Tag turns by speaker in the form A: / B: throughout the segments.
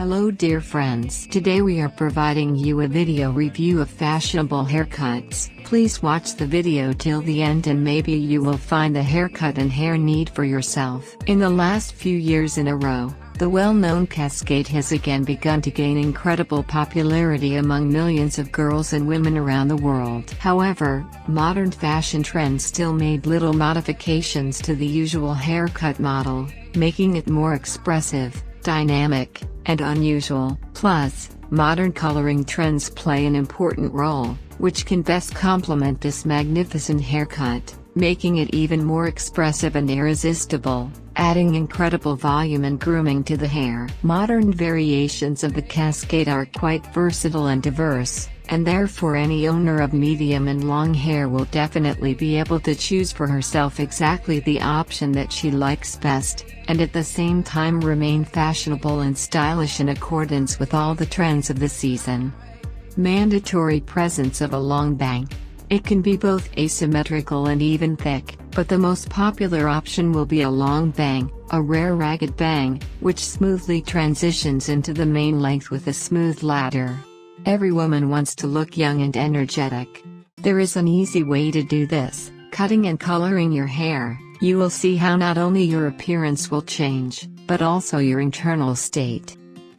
A: Hello dear friends, today we are providing you a video review of fashionable haircuts. Please watch the video till the end and maybe you will find the haircut and hair need for yourself. In the last few years in a row, the well-known cascade has again begun to gain incredible popularity among millions of girls and women around the world. However, modern fashion trends still made little modifications to the usual haircut model, making it more expressive, dynamic, and unusual. Plus, modern coloring trends play an important role, which can best complement this magnificent haircut, making it even more expressive and irresistible, adding incredible volume and grooming to the hair. Modern variations of the cascade are quite versatile and diverse, and therefore any owner of medium and long hair will definitely be able to choose for herself exactly the option that she likes best, and at the same time remain fashionable and stylish in accordance with all the trends of the season. Mandatory presence of a long bang. It can be both asymmetrical and even thick, but the most popular option will be a long bang, a rare ragged bang, which smoothly transitions into the main length with a smooth ladder. Every woman wants to look young and energetic. There is an easy way to do this: cutting and coloring your hair. You will see how not only your appearance will change, but also your internal state.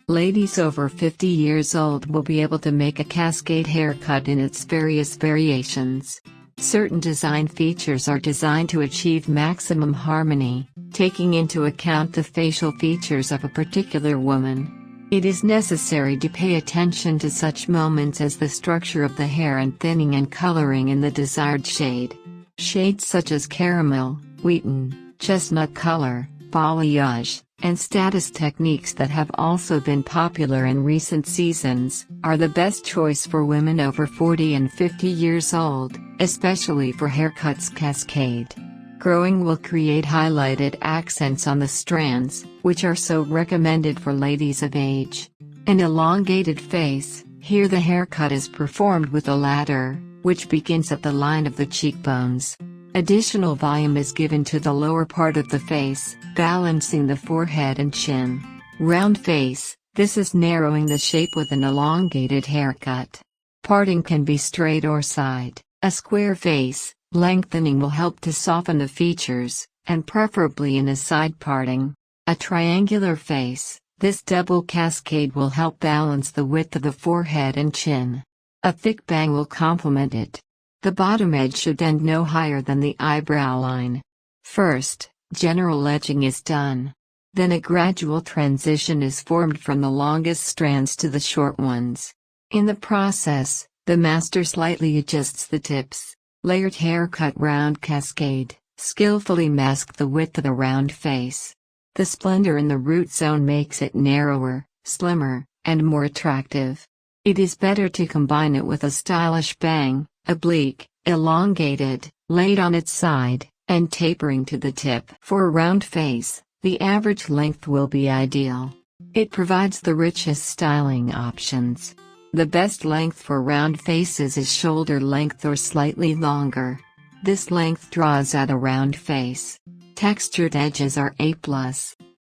A: Ladies over 50 years old will be able to make a cascade haircut in its various variations. Certain design features are designed to achieve maximum harmony, taking into account the facial features of a particular woman. It is necessary to pay attention to such moments as the structure of the hair and thinning and coloring in the desired shade. Shades such as caramel, wheaten, chestnut color, balayage, and status techniques that have also been popular in recent seasons, are the best choice for women over 40 and 50 years old, especially for haircuts cascade. Growing will create highlighted accents on the strands, which are so recommended for ladies of age. An elongated face. Here the haircut is performed with a ladder, which begins at the line of the cheekbones. Additional volume is given to the lower part of the face, balancing the forehead and chin. Round face. This is narrowing the shape with an elongated haircut. Parting can be straight or side. A square face. Lengthening will help to soften the features, and preferably in a side parting. A triangular face. This double cascade will help balance the width of the forehead and chin. A thick bang will complement it. The bottom edge should end no higher than the eyebrow line. First, general edging is done. Then a gradual transition is formed from the longest strands to the short ones. In the process, the master slightly adjusts the tips. Layered haircut round cascade, skillfully mask the width of the round face. The splendor in the root zone makes it narrower, slimmer, and more attractive. It is better to combine it with a stylish bang, oblique, elongated, laid on its side, and tapering to the tip. For a round face, the average length will be ideal. It provides the richest styling options. The best length for round faces is shoulder length or slightly longer. This length draws out a round face. Textured edges are A+.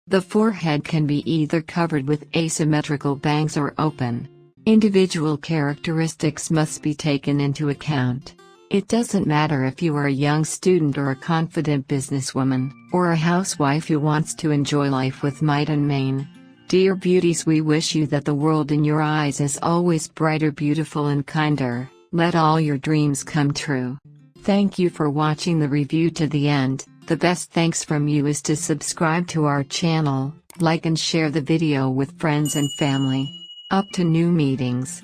A: The forehead can be either covered with asymmetrical bangs or open. Individual characteristics must be taken into account. It doesn't matter if you are a young student or a confident businesswoman, or a housewife who wants to enjoy life with might and main. Dear beauties, we wish you that the world in your eyes is always brighter, beautiful and kinder. Let all your dreams come true. Thank you for watching the review to the end. The best thanks from you is to subscribe to our channel, like and share the video with friends and family. Up to new meetings.